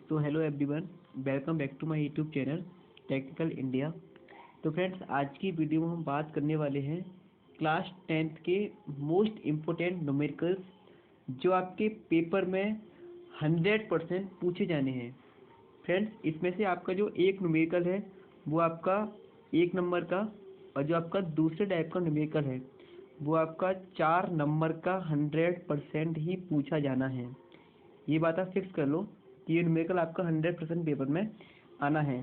So hello everyone, welcome back to my YouTube channel Technical India. तो friends, आज की video में हम बात करने वाले हैं क्लास 10th के मोस्ट इम्पोर्टेंट न्यूमेरिकल्स जो आपके पेपर में 100% पूछे जाने हैं। फ्रेंड्स, इसमें से आपका जो एक न्यूमेरिकल है वो आपका 1 नंबर का, और जो आपका दूसरे टाइप का न्यूमेरिकल है वो आपका 4 नंबर का 100% ही पूछा जाना है। ये बात आप फिक्स कर लो कि ये न्यूमेरिकल आपका 100% पेपर में आना है।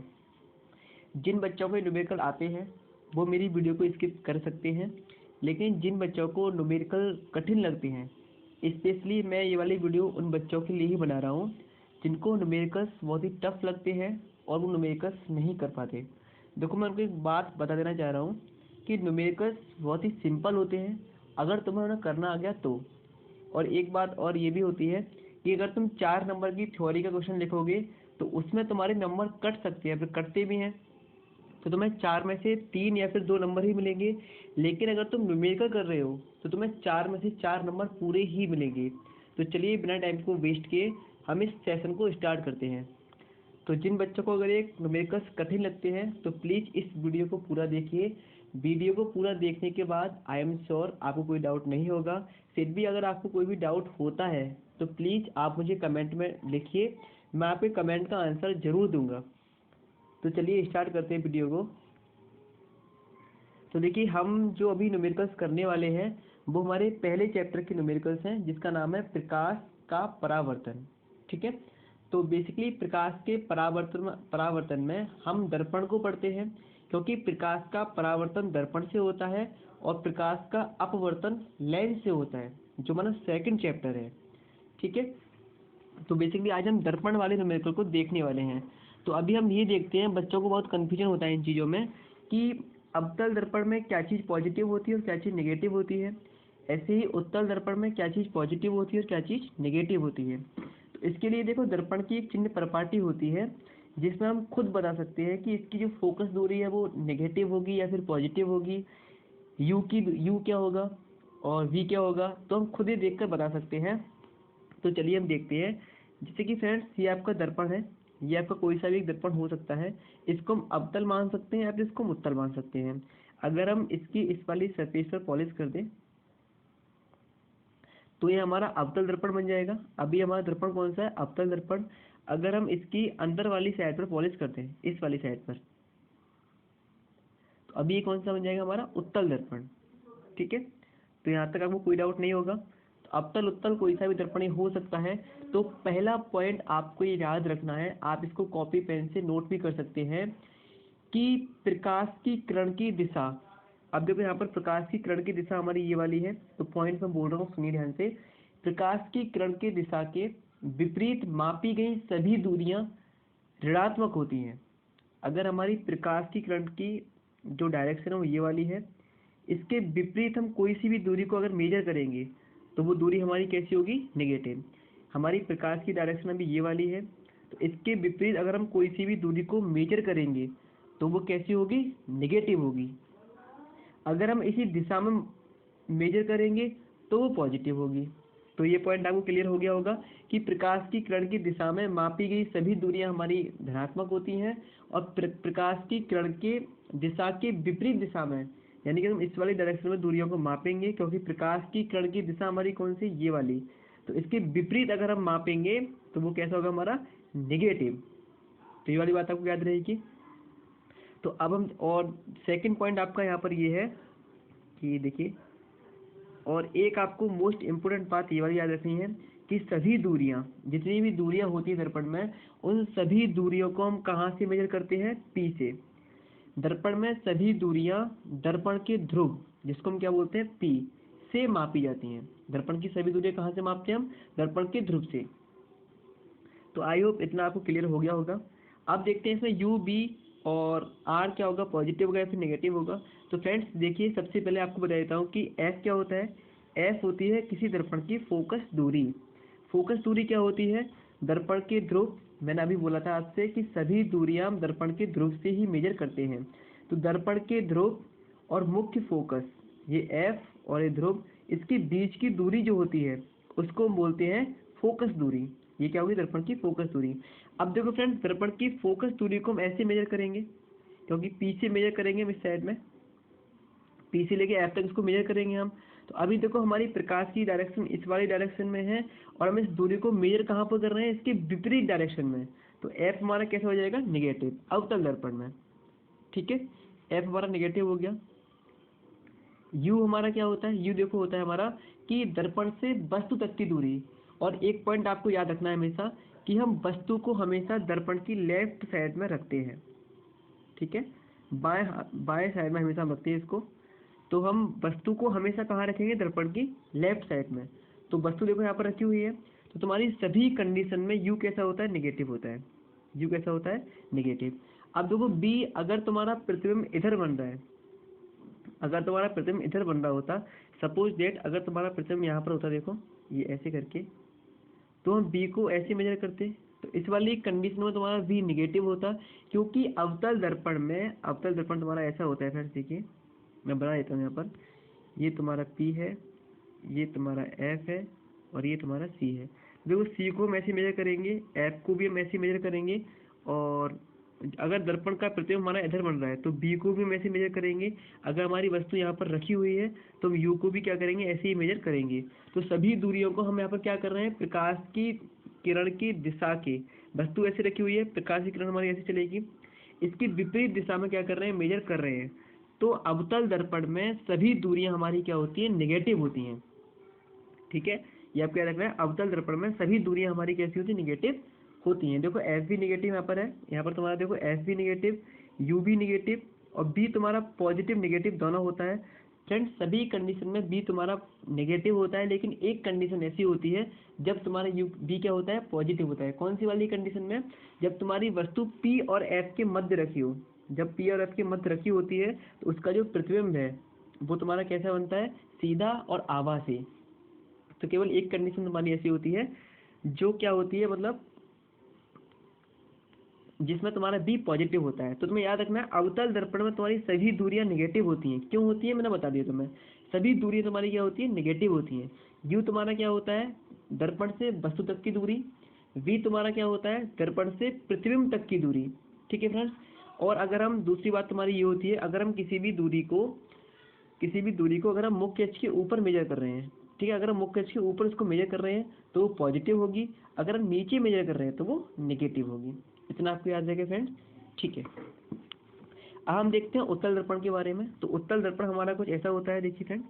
जिन बच्चों को न्यूमेरिकल आते हैं वो मेरी वीडियो को स्किप कर सकते हैं, लेकिन जिन बच्चों को न्यूमेरिकल कठिन लगते हैं, स्पेशली मैं ये वाली वीडियो उन बच्चों के लिए ही बना रहा हूँ जिनको न्यूमेरिकल्स बहुत ही टफ लगते हैं और वो न्यूमेरिकल्स नहीं कर पाते। देखो, मैं उनको एक बात बता देना चाह रहा हूँ कि न्यूमेरिकल्स बहुत ही सिंपल होते हैं अगर तुम्हें उन्हें करना आ गया तो। और एक बात और ये भी होती है कि अगर तुम 4 नंबर की थ्योरी का क्वेश्चन लिखोगे तो उसमें तुम्हारे नंबर कट सकते हैं, फिर कटते भी हैं, तो तुम्हें 4 में से 3 या फिर 2 नंबर ही मिलेंगे। लेकिन अगर तुम न्यूमेरिकल कर रहे हो तो तुम्हें 4 में से 4 नंबर पूरे ही मिलेंगे। तो चलिए, बिना टाइम को वेस्ट किए हम इस सेशन को स्टार्ट करते हैं। तो जिन बच्चों को अगर एक न्यूमेरिकल्स कठिन लगते हैं तो प्लीज़ इस वीडियो को पूरा देखिए। वीडियो को पूरा देखने के बाद आई एम श्योर आपको कोई डाउट नहीं होगा। फिर भी अगर आपको कोई भी डाउट होता है तो प्लीज़ आप मुझे कमेंट में लिखिए, मैं आपके कमेंट का आंसर ज़रूर दूंगा। तो चलिए स्टार्ट करते हैं वीडियो को। तो देखिए, हम जो अभी न्यूमेरिकल्स करने वाले हैं वो हमारे पहले चैप्टर के न्यूमेरिकल्स हैं जिसका नाम है प्रकाश का परावर्तन। ठीक है, तो बेसिकली प्रकाश के परावर्तन में हम दर्पण को पढ़ते हैं, क्योंकि प्रकाश का परावर्तन दर्पण से होता है और प्रकाश का अपवर्तन लेंस से होता है, जो हमारा सेकंड चैप्टर है। ठीक है, तो बेसिकली आज हम दर्पण वाले न्यूमेरिकल को देखने वाले हैं। तो अभी हम ये देखते हैं, बच्चों को बहुत कन्फ्यूजन होता है इन चीज़ों में कि अवतल दर्पण में क्या चीज़ पॉजिटिव होती है और क्या चीज़ नेगेटिव होती है। ऐसे ही उत्तल दर्पण में क्या चीज़ पॉजिटिव होती है और क्या चीज़ नेगेटिव होती है। तो इसके लिए देखो, दर्पण की एक चिन्ह प्रपाटी होती है जिसमें हम खुद बता सकते हैं कि इसकी जो फोकस दूरी है वो नेगेटिव होगी या फिर पॉजिटिव होगी। यू क्या होगा और वी क्या होगा, तो हम खुद ही देखकर बता सकते हैं। तो चलिए हम देखते हैं। जैसे कि फ्रेंड्स, ये आपका दर्पण है, ये आपका कोई सा भी एक दर्पण हो सकता है। इसको हम अवतल मान सकते हैं या फिर इसको हम उत्तल मान सकते हैं। अगर हम इसकी इस वाली सरफेस पर पॉलिश कर दें तो ये हमारा अवतल दर्पण बन जाएगा। अभी हमारा दर्पण कौन सा है? अवतल दर्पण। अगर हम इसकी अंदर वाली साइड पर पॉलिश करते हैं, इस वाली साइड पर, तो अभी ये कौन सा बन जाएगा? हमारा उत्तल दर्पण। ठीक है, तो यहाँ तक आपको कोई डाउट नहीं होगा। तो अवतल उत्तल कोई सा भी दर्पण हो सकता है। तो पहला पॉइंट आपको ये याद रखना है, आप इसको कॉपी पेन से नोट भी कर सकते हैं कि प्रकाश की किरण की दिशा। अब देखो, यहाँ पर प्रकाश की किरण की दिशा हमारी ये वाली है। तो पॉइंट मैं बोल रहा हूँ, सुनिए ध्यान से। प्रकाश की किरण की दिशा के विपरीत मापी गई सभी दूरियां ऋणात्मक होती हैं। अगर हमारी प्रकाश की किरण की जो डायरेक्शन है वो ये वाली है, इसके विपरीत हम कोई सी भी दूरी को अगर मेजर करेंगे तो वो दूरी हमारी कैसी होगी? नेगेटिव। हमारी प्रकाश की डायरेक्शन अभी ये वाली है, तो इसके विपरीत अगर हम कोई सी भी दूरी को मेजर करेंगे तो वो कैसी होगी? नेगेटिव होगी। अगर हम इसी दिशा में मेजर करेंगे तो वो पॉजिटिव होगी। तो ये पॉइंट आपको क्लियर हो गया होगा कि प्रकाश की किरण की दिशा में मापी गई सभी दूरियां हमारी धनात्मक होती हैं, और प्रकाश की किरण के दिशा के विपरीत दिशा में, यानी कि हम इस वाली डायरेक्शन में दूरियों को मापेंगे, क्योंकि प्रकाश की किरण की दिशा हमारी कौन सी? ये वाली। तो इसके विपरीत अगर हम मापेंगे तो वो कैसा होगा? हमारा नेगेटिव। तो ये वाली बात आपको याद रहेगी। तो अब हम, और सेकंड पॉइंट आपका यहाँ पर ये है कि देखिए, और एक आपको मोस्ट इम्पोर्टेंट बात ये वाली याद रखनी है कि सभी दूरियां, जितनी भी दूरियां होती है दर्पण में, उन सभी दूरियों को हम कहाँ से मेजर करते हैं? पी से। दर्पण में सभी दूरियां दर्पण के ध्रुव, जिसको हम क्या बोलते हैं? पी से मापी जाती हैं। दर्पण की सभी दूरियां कहाँ से मापते हैं हम? दर्पण के ध्रुव से। तो आई होप इतना आपको क्लियर हो गया होगा। अब देखते हैं इसमें यू, बी और आर क्या होगा? पॉजिटिव होगा या फिर नेगेटिव होगा। तो फ्रेंड्स देखिए, सबसे पहले आपको बता देता हूँ कि एफ क्या होता है। एफ होती है किसी दर्पण की फोकस दूरी। फोकस दूरी क्या होती है? दर्पण के ध्रुव। मैंने अभी बोला था आपसे कि सभी दूरियां हम दर्पण के ध्रुव से ही मेजर करते हैं। तो दर्पण के ध्रुव और मुख्य फोकस, ये एफ और ये ध्रुव, इसके बीच की दूरी जो होती है उसको हम बोलते हैं फोकस दूरी। ये क्या होगी, दर्पण की फोकस दूरी। अब देखो फ्रेंड्स, दर्पण की फोकस दूरी को हम ऐसे मेजर करेंगे, क्योंकि पी से मेजर करेंगे हम इस साइड में, पी से लेके एफ तक इसको मेजर करेंगे हम। तो अभी देखो हमारी प्रकाश की डायरेक्शन इस वाली डायरेक्शन में है, और हम इस दूरी को मेजर कहाँ पर कर रहे हैं, इसके विपरीत डायरेक्शन में। तो एफ हमारा कैसे हो जाएगा, निगेटिव, अवतल दर्पण में। ठीक है, एफ हमारा निगेटिव हो गया। यू हमारा क्या होता है, यू देखो होता है हमारा कि दर्पण से वस्तु तक की दूरी। और एक पॉइंट आपको याद रखना है हमेशा, कि हम वस्तु को हमेशा दर्पण की लेफ्ट साइड में रखते हैं। ठीक है, बाएं साइड में हमेशा हम रखते हैं इसको। तो हम वस्तु को हमेशा कहाँ रखेंगे, दर्पण की लेफ्ट साइड में। तो वस्तु देखो यहाँ पर रखी हुई है, तो तुम्हारी सभी कंडीशन में यू कैसा होता है, निगेटिव होता है। यू कैसा होता है, निगेटिव। अब देखो बी, अगर तुम्हारा प्रतिबिंब इधर बन रहा है, अगर तुम्हारा प्रतिबिंब इधर बन रहा होता, सपोज डेट अगर तुम्हारा प्रतिबिंब यहाँ पर होता, देखो ये ऐसे करके, तो हम बी को ऐसे मेजर करते। तो इस वाली कंडीशन में तुम्हारा बी निगेटिव होता, क्योंकि अवतल दर्पण में, अवतल दर्पण तुम्हारा ऐसा होता है फ्रेंड्स, देखिए मैं बना देता हूँ यहाँ पर। ये तुम्हारा पी है, ये तुम्हारा एफ है, और ये तुम्हारा सी है। देखो सी को हम ऐसे मेजर करेंगे, एफ को भी हम ऐसे मेजर करेंगे, और अगर दर्पण का प्रतिबिंब हमारा इधर बन रहा है तो बी को भी हम ऐसे मेजर करेंगे। अगर हमारी वस्तु यहाँ पर रखी हुई है तो हम यू को भी क्या करेंगे, ऐसे ही मेजर करेंगे। तो सभी दूरियों को हम यहाँ पर क्या कर रहे हैं, प्रकाश की किरण की दिशा के, वस्तु ऐसे रखी हुई है, प्रकाश की किरण हमारी ऐसे चलेगी, इसकी विपरीत दिशा में क्या कर रहे हैं, मेजर कर रहे हैं। तो अवतल दर्पण में सभी दूरियां हमारी क्या होती हैं, निगेटिव होती हैं। ठीक है, ये आप क्या रख रहे हैं, अवतल दर्पण में सभी दूरियां हमारी कैसी होती है, निगेटिव होती हैं। देखो एफ भी निगेटिव यहाँ पर है, यहाँ पर तुम्हारा देखो एफ भी निगेटिव, यू भी निगेटिव, और बी तुम्हारा पॉजिटिव निगेटिव दोनों होता है। फ्रेंड्स सभी कंडीशन में बी तुम्हारा नेगेटिव होता है, लेकिन एक कंडीशन ऐसी होती है जब तुम्हारा यू बी क्या होता है, पॉजिटिव होता है। कौन सी वाली कंडीशन में, जब तुम्हारी वस्तु पी और एफ के मध्य रखी हो। जब पी और एफ के मध्य रखी होती है तो उसका जो प्रतिबिंब है वो तुम्हारा कैसा बनता है, सीधा और आभासी। तो केवल एक कंडीशन तुम्हारी ऐसी होती है जो क्या होती है, मतलब जिसमें तुम्हारा बी पॉजिटिव होता है। तो तुम्हें याद रखना है, अवतल दर्पण में तुम्हारी सभी दूरियां निगेटिव होती हैं। क्यों होती है, मैंने बता दिया तुम्हें, सभी दूरियां तुम्हारी क्या होती है, निगेटिव होती हैं। यू तुम्हारा क्या होता है, दर्पण से वस्तु तक की दूरी। वी तुम्हारा क्या होता है, दर्पण से प्रतिबिंब तक की दूरी। ठीक है फ्रेंड्स, और अगर हम दूसरी बात तुम्हारी ये होती है, अगर हम किसी भी दूरी को अगर हम मुख्य अक्ष के ऊपर मेजर कर रहे हैं, ठीक है, अगर हम मुख्य अक्ष के ऊपर उसको मेजर कर रहे हैं तो वो पॉजिटिव होगी, अगर हम नीचे मेजर कर रहे हैं तो वो नेगेटिव होगी। इतना आपको याद रहेगा फ्रेंड्स। ठीक है, अब हम देखते हैं उत्तल दर्पण के बारे में। तो उत्तल दर्पण हमारा कुछ ऐसा होता है, देखिए फ्रेंड,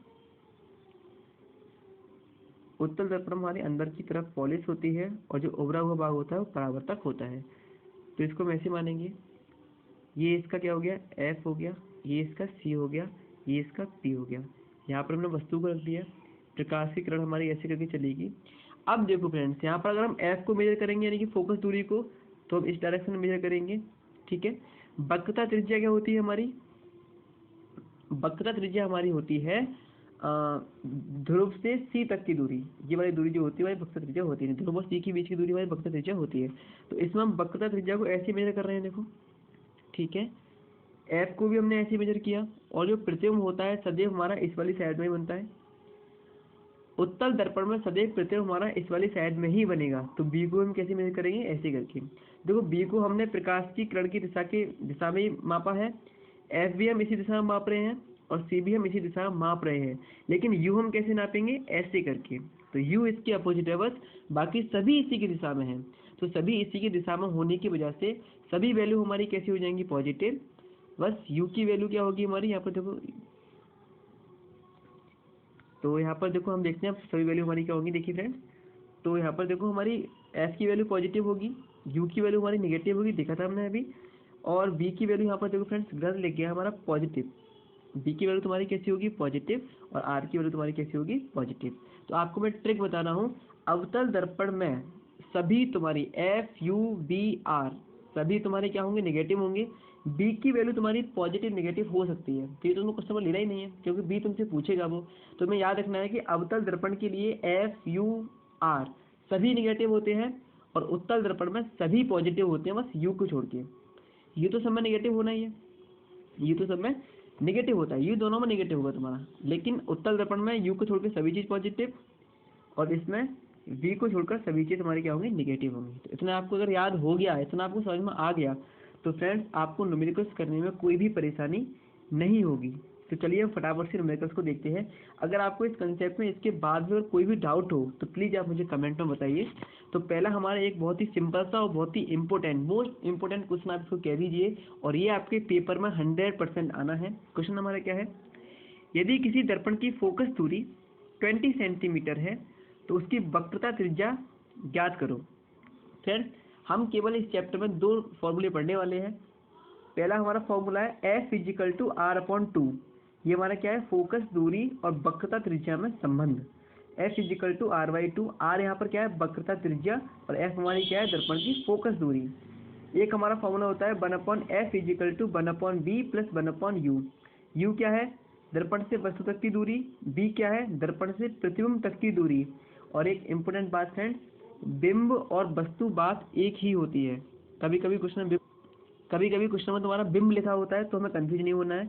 उत्तल दर्पण हमारे अंदर की तरफ पॉलिश होती है, और जो उभरा हुआ भाग होता है वो परावर्तक होता है। तो इसको हम ऐसे मानेंगे, ये इसका क्या हो गया, एफ हो गया, ये इसका सी हो गया, ये इसका पी हो गया। यहाँ पर हमने वस्तु को रख दिया, प्रकाश की किरण हमारी ऐसे करके चलेगी। अब देखो फ्रेंड्स, यहाँ पर अगर हम एफ को मेजर करेंगे, यानी कि फोकस दूरी को, तो हम इस डायरेक्शन में मेजर करेंगे। ठीक है, वक्रता त्रिज्या क्या होती है हमारी, वक्रता त्रिज्या हमारी होती है ध्रुव से सी तक की दूरी। ये वाली दूरी जो होती है हमारी वक्रता त्रिज्या होती है, ध्रुव और सी के बीच की दूरी हमारी वक्रता त्रिज्या होती है। तो इसमें हम वक्रता त्रिज्या को ऐसे मेजर कर रहे हैं, देखो। ठीक है, एफ को भी हमने ऐसे मेजर किया, और जो प्रतिबिंब होता है सदैव हमारा इस वाली साइड में ही बनता है। उत्तल दर्पण में सदैव प्रतिबिंब हमारा इस वाली साइड में ही बनेगा। तो बी को हम कैसे मेजर करेंगे, ऐसे करके। देखो बी को हमने प्रकाश की किरण की दिशा में ही मापा है, एफ भी हम इसी दिशा में माप रहे हैं, और सी भी हम इसी दिशा में माप रहे हैं, लेकिन यू हम कैसे नापेंगे, ऐसे करके। तो यू इसके अपोजिट है बस, बाकी सभी इसी की दिशा में है। तो सभी इसी की दिशा में होने की वजह से सभी वैल्यू हमारी कैसी हो जाएंगी, पॉजिटिव। बस यू की वैल्यू क्या होगी हमारी, यहाँ पर देखो, तो यहाँ पर देखो हम देखते हैं सभी वैल्यू हमारी क्या होगी, देखिए फ्रेंड्स। तो यहाँ पर देखो हमारी एफ की वैल्यू पॉजिटिव होगी, यू की वैल्यू हमारी नेगेटिव होगी, देखा था हमने अभी, और बी की वैल्यू यहाँ पर देखो फ्रेंड्स, ग्रह लिख गया हमारा पॉजिटिव। बी की वैल्यू तुम्हारी कैसी होगी, पॉजिटिव, और आर की वैल्यू तुम्हारी कैसी होगी, पॉजिटिव। तो आपको मैं ट्रिक बता रहा हूँ, अवतल दर्पण में सभी तुम्हारी एफ यू बी आर सभी तुम्हारे क्या होंगे, नेगेटिव होंगे। बी की वैल्यू तुम्हारी पॉजिटिव नेगेटिव हो सकती है, तो ये तुमको कस्टमर लेना ही नहीं है, क्योंकि बी तुमसे पूछेगा वो। तो हमें याद रखना है कि अवतल दर्पण के लिए एफ यू आर सभी नेगेटिव होते हैं, और उत्तल दर्पण में सभी पॉजिटिव होते हैं, बस यू को छोड़ के। यू तो सब में नेगेटिव होना ही है, यू तो सब में नेगेटिव होता है, यू दोनों में नेगेटिव होगा तुम्हारा, लेकिन उत्तल दर्पण में यू को छोड़ के सभी चीज़ पॉजिटिव, और इसमें V को छोड़कर सभी चीज़ हमारी क्या होंगी, निगेटिव होंगी। तो इतना आपको अगर याद हो गया, इतना आपको समझ में आ गया, तो फ्रेंड्स आपको न्यूमेरिकल्स करने में कोई भी परेशानी नहीं होगी। तो चलिए हम फटाफट से न्यूमेरिकल्स को देखते हैं। अगर आपको इस कंसेप्ट में इसके बाद भी अगर कोई भी डाउट हो तो प्लीज़ आप मुझे कमेंट में बताइए। तो पहला हमारा एक बहुत ही सिंपल सा और बहुत ही इंपॉर्टेंट, मोस्ट इंपॉर्टेंट क्वेश्चन आप इसको कह दीजिए, और ये आपके पेपर में 100% आना है। क्वेश्चन हमारा क्या है, यदि किसी दर्पण की फोकस दूरी 20 सेंटीमीटर है तो उसकी वक्रता त्रिज्या ज्ञात करो। फ्रेंड्स हम केवल इस चैप्टर में 2 फॉर्मूले पढ़ने वाले हैं। पहला हमारा फॉर्मूला है F = R/2। ये हमारा क्या है, फोकस दूरी और वक्रता त्रिज्या में संबंध। F = R/2। R यहाँ पर क्या है, वक्रता त्रिज्या, और F हमारी क्या है, दर्पण की फोकस दूरी। एक हमारा फॉर्मूला होता है 1/F = 1/V + 1/U। U क्या है, दर्पण से वस्तु तक की दूरी, V क्या है, दर्पण से प्रतिबिंब तक की दूरी। और एक इम्पोर्टेंट बात फ्रेंड्स, बिंब और वस्तु बात एक ही होती है। कभी कभी क्वेश्चन में तुम्हारा बिंब लिखा होता है, तो हमें कंफ्यूज नहीं होना है,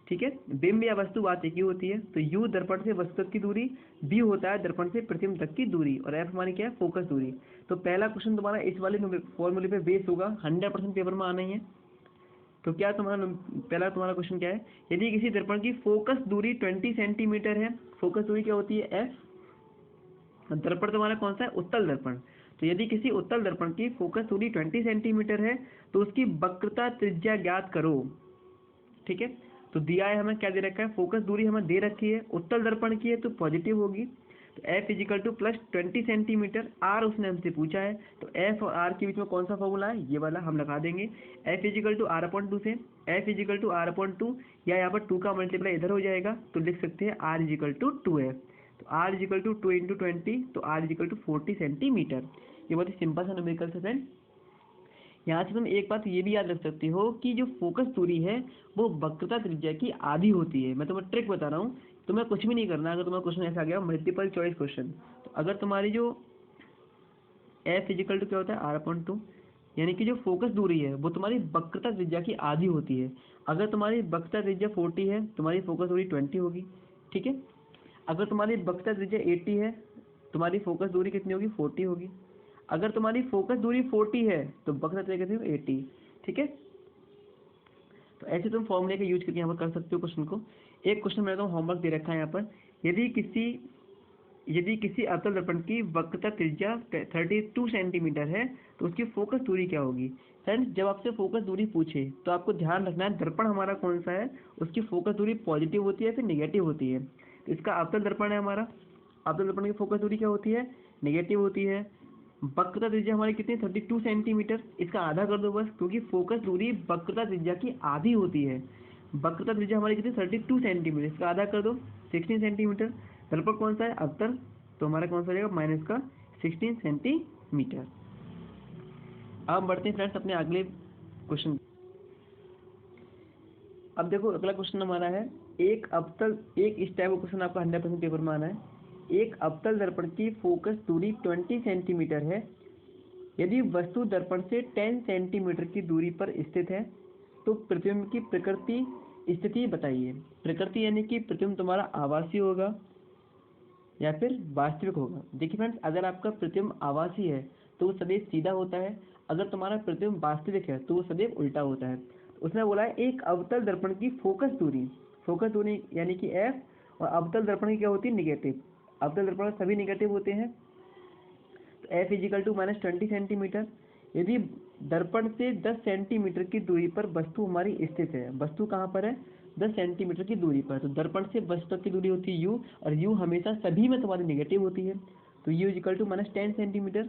ठीक है। बिंब या वस्तु बात एक ही होती है। तो U दर्पण से वस्तु तक की दूरी, V होता है दर्पण से प्रतिबिंब तक की दूरी, और F हमारी क्या है, फोकस दूरी। तो पहला क्वेश्चन तुम्हारा इस वाले फॉर्मूले पे बेस होगा, 100% पेपर में आना ही है। तो क्या पहला तुम्हारा क्वेश्चन क्या है, यदि किसी दर्पण की फोकस दूरी 20 सेंटीमीटर है, फोकस दूरी क्या होती है, F। दर्पण तुम्हारा कौन सा है, उत्तल दर्पण। तो यदि किसी उत्तल दर्पण की फोकस दूरी 20 सेंटीमीटर है तो उसकी वक्रता त्रिज्या ज्ञात करो, ठीक है। तो दिया है हमें, क्या दे रखा है, फोकस दूरी हमें दे रखी है, उत्तल दर्पण की है तो पॉजिटिव होगी। तो F = +20 सेंटीमीटर, R उसने हमसे पूछा है, तो F और R के बीच में कौन सा फॉर्मूला है, ये वाला हम लगा देंगे। F = R/2 से F = R/2, या यहाँ पर 2 का मल्टीप्लाई इधर हो जाएगा, तो लिख सकते हैं R = 2F। तो R = 2 × 20, तो R = 40 सेंटीमीटर। ये बहुत ही सिंपल सा न्यूमेरिकल है फ्रेंड। यहाँ से तुम एक बात ये भी याद रख सकते हो कि जो फोकस दूरी है वो वक्रता त्रिज्या की आधी होती है। मैं तुम्हें ट्रिक बता रहा हूँ, तुम्हें कुछ भी नहीं करना। अगर तुम्हारा क्वेश्चन ऐसा आ गया मल्टीपल चॉइस क्वेश्चन, तो अगर तुम्हारी जो F = क्या होता है, R/2, यानी कि जो फोकस दूरी है वो तुम्हारी वक्रता त्रिज्या की आधी होती है। अगर तुम्हारी वक्रता त्रिज्या 40 है, तुम्हारी फोकस दूरी 20 होगी, ठीक है। अगर तुम्हारी वक्रता त्रिज्या 80 है, तुम्हारी फोकस दूरी कितनी होगी, 40 होगी। अगर तुम्हारी फोकस दूरी 40 है तो वक्रता त्रिज्या कितनी होगी, 80, ठीक है। तो ऐसे तुम फॉर्मूले का यूज करके यहाँ पर कर सकते हो क्वेश्चन को। एक क्वेश्चन मेरा तो होमवर्क दे रखा है यहाँ पर, यदि किसी अवतल दर्पण की वक्रता त्रिज्या 32 सेंटीमीटर है तो उसकी फोकस दूरी क्या होगी। फ्रेंड्स जब आपसे फोकस दूरी पूछे तो आपको ध्यान रखना है दर्पण हमारा कौन सा है, उसकी फोकस दूरी पॉजिटिव होती है फिर निगेटिव होती है। तो इसका अवतल दर्पण है हमारा, अवतल दर्पण की फोकस दूरी क्या होती है, निगेटिव होती है। वक्रता त्रिज्या हमारी कितनी, 32 सेंटीमीटर। इसका आधा कर दो बस, क्योंकि फोकस दूरी वक्रता त्रिज्या की आधी होती है। वक्रता त्रिज्या हमारी कितनी, 32 सेंटीमीटर। इसका आधा कर दो, 16 सेंटीमीटर। दर्पण कौन सा है, अवतल, तो हमारा कौन सा हो जाएगा, माइनस का 16 सेंटीमीटर। अब बढ़ते हैं फ्रेंड्स अपने अगले क्वेश्चन। अब देखो अगला क्वेश्चन हमारा है, एक इस टाइप का क्वेश्चन आपका 100% पेपर में आना है। एक अवतल दर्पण की फोकस दूरी 20 सेंटीमीटर है, यदि वस्तु दर्पण से 10 सेंटीमीटर की दूरी पर स्थित है तो प्रतिबिंब की प्रकृति स्थिति बताइए। प्रकृति यानी कि प्रतिबिंब तुम्हारा आभासी होगा या फिर वास्तविक होगा। देखिए फ्रेंड्स, अगर आपका प्रतिबिंब आभासी है तो वो सदैव सीधा होता है, अगर तुम्हारा प्रतिबिंब वास्तविक है तो वो सदैव उल्टा होता है। उसने बोला है एक अवतल दर्पण की फोकस दूरी यानी कि F, और अवतल दर्पण की क्या होती है, निगेटिव। अवतल दर्पण सभी निगेटिव होते हैं। तो F = -20 सेंटीमीटर। यदि दर्पण से 10 सेंटीमीटर की दूरी पर वस्तु हमारी स्थित है, वस्तु कहाँ पर है, 10 सेंटीमीटर की दूरी पर, तो दर्पण से वस्तु तक की दूरी होती है U, और U हमेशा सभी में तुम्हारी निगेटिव होती है। तो U = -10 सेंटीमीटर।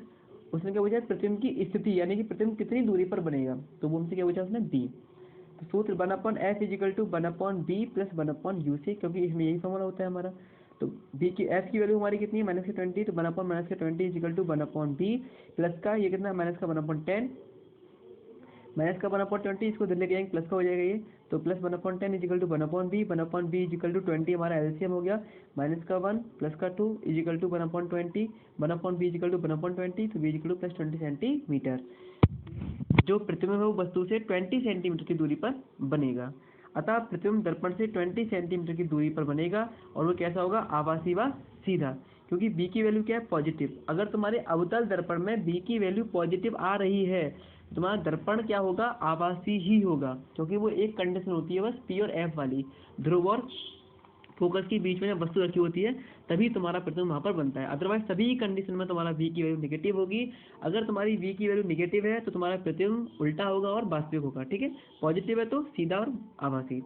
उसने क्या पूछा, प्रतिबिंब की स्थिति यानी कि प्रतिबिंब कितनी दूरी पर बनेगा, तो वो हमसे क्या पूछा उसने, B। तो सूत्र 1/F = 1/B + 1/U से, क्योंकि इसमें यही फॉर्मूला होता है हमारा। तो B की F की वैल्यू हमारी कितनी है, -20, तो 1/-20 = 1/B, प्लस का ये कितना, -1/10, माइनस का 1/20, इसको इधर लेके आएंगे, प्लस का हो जाएगा ये, तो प्लस 1/10 = 1/B, 1/B = 20 हमारा एलसीएम हो गया, -1 प्लस का 2 = 1/20, 1/B = 1/20, तो B = +20 सेंटीमीटर। जो प्रतिबिंब है वो वस्तु से 20 सेंटीमीटर की दूरी पर बनेगा। अतः प्रतिबिंब दर्पण से 20 सेंटीमीटर की दूरी पर बनेगा, और वो कैसा होगा, आभासी व सीधा, क्योंकि बी की वैल्यू क्या है, पॉजिटिव। अगर तुम्हारे अवतल दर्पण में बी की वैल्यू पॉजिटिव आ रही है, तुम्हारा दर्पण क्या होगा, आभासी ही होगा, क्योंकि वो एक कंडीशन होती है बस पी और एफ वाली, ध्रुव और फोकस के बीच में जब वस्तु रखी होती है तभी तुम्हारा प्रतिबिंब वहाँ पर बनता है। अदरवाइज सभी कंडीशन में तुम्हारा वी की वैल्यू नेगेटिव होगी। अगर तुम्हारी वी की वैल्यू नेगेटिव है तो तुम्हारा प्रतिबिंब उल्टा होगा और वास्तविक होगा, ठीक है। पॉजिटिव है तो सीधा और आभासी।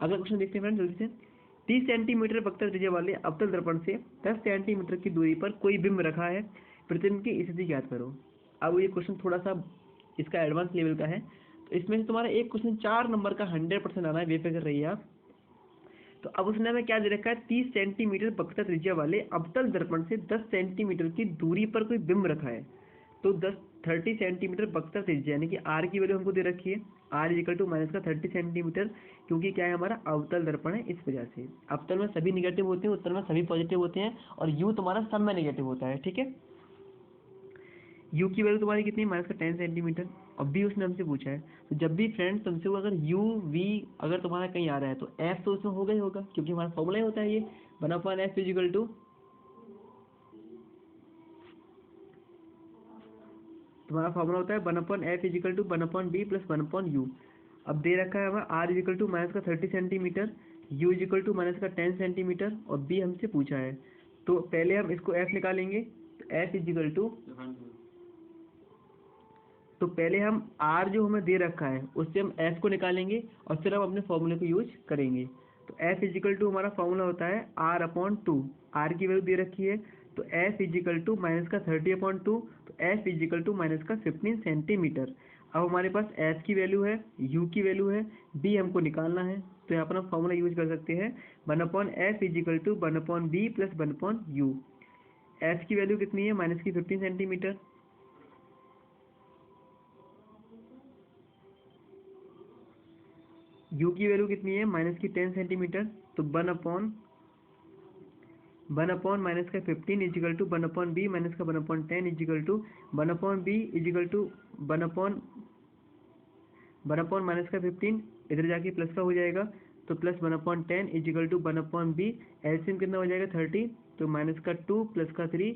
अगला क्वेश्चन देखते हैं फ्रेंड जल्दी से। 30 सेंटीमीटर वक्र त्रिज्या वाले अवतल दर्पण से 10 सेंटीमीटर की दूरी पर कोई बिंब रखा है, प्रतिबिंब की स्थिति ज्ञात करो। अब ये क्वेश्चन थोड़ा सा इसका एडवांस लेवल का है, तो इसमें से तुम्हारा एक क्वेश्चन 4 नंबर का 100% आना है, बेफिक्र रहिए आप। तो अब उसने हमें क्या दे रखा है, 30 सेंटीमीटर वक्र त्रिज्या वाले अवतल दर्पण से 10 सेंटीमीटर की दूरी पर कोई बिंब रखा है। तो 30 सेंटीमीटर वक्र त्रिज्या यानी कि आर की वैल्यू हमको दे रखी है, आर इक्वल टू माइनस का 30 सेंटीमीटर, क्योंकि क्या है हमारा अवतल दर्पण है, इस वजह से। अवतल में सभी निगेटिव होते हैं, उत्तल में सभी पॉजिटिव होते हैं, और यू तुम्हारा सब में निगेटिव होता है, ठीक है। यू की वैल्यू तुम्हारी कितनी, माइनस का 10 सेंटीमीटर। अब भी उसने हमसे पूछा है, तो जब भी फ्रेंड तुमसे वो अगर यू वी अगर तुम्हारा कहीं आ रहा है तो एफ तो उसमें होगा ही होगा, क्योंकि हमारा फॉर्मूला ही होता है ये, 1/f इजिकल टू, तुम्हारा फॉर्मूला होता है 1/f is equal to 1/b plus 1/u। अब दे रखा है हमारा आर इजिकल टू माइनस का 30 centimetre, U is equal to minus का 10 सेंटीमीटर, और बी हमसे पूछा है। तो पहले हम इसको एफ निकालेंगे, तो एफ इजिकल टू, तो पहले हम r जो हमें दे रखा है उससे हम f को निकालेंगे और फिर हम अपने फॉर्मूले को यूज करेंगे। तो f इजिकल टू हमारा फॉर्मूला होता है r/2, r की वैल्यू दे रखी है, तो f इजिकल टू माइनस का 30/2, तो f इजिकल टू माइनस का 15 सेंटीमीटर। अब हमारे पास f की वैल्यू है, u की वैल्यू है, b हमको निकालना है, तो यहाँ पर हम फॉर्मूला यूज कर सकते हैं 1/f is equal to 1/b plus 1/u। f की वैल्यू कितनी है, माइनस की 15 सेंटीमीटर, u की वैल्यू कितनी है, माइनस की 10 सेंटीमीटर, तो 1/1 माइनस का 15 इजिकल टू 1/b माइनस का 1/10 is equal to 1/b is equal to 1/1 minus का 15, इधर जाके प्लस का हो जाएगा, तो plus 1/10 is equal to 1/b, LCM कितना हो जाएगा 30, तो माइनस का 2 प्लस का 3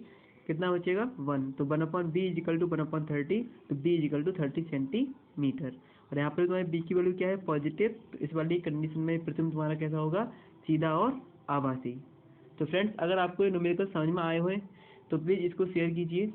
कितना बचेगा 1, तो 1/b इजिकल टू 1/30, तो b इजिकल टू 30 सेंटीमीटर। और यहाँ पर तुम्हारी b की वैल्यू क्या है, पॉजिटिव, तो इस वाली कंडीशन में प्रतिबिंब तुम्हारा कैसा होगा, सीधा और आभासी। तो फ्रेंड्स अगर आपको ये न्यूमेरिकल समझ में आए हुए तो प्लीज़ इसको शेयर कीजिए,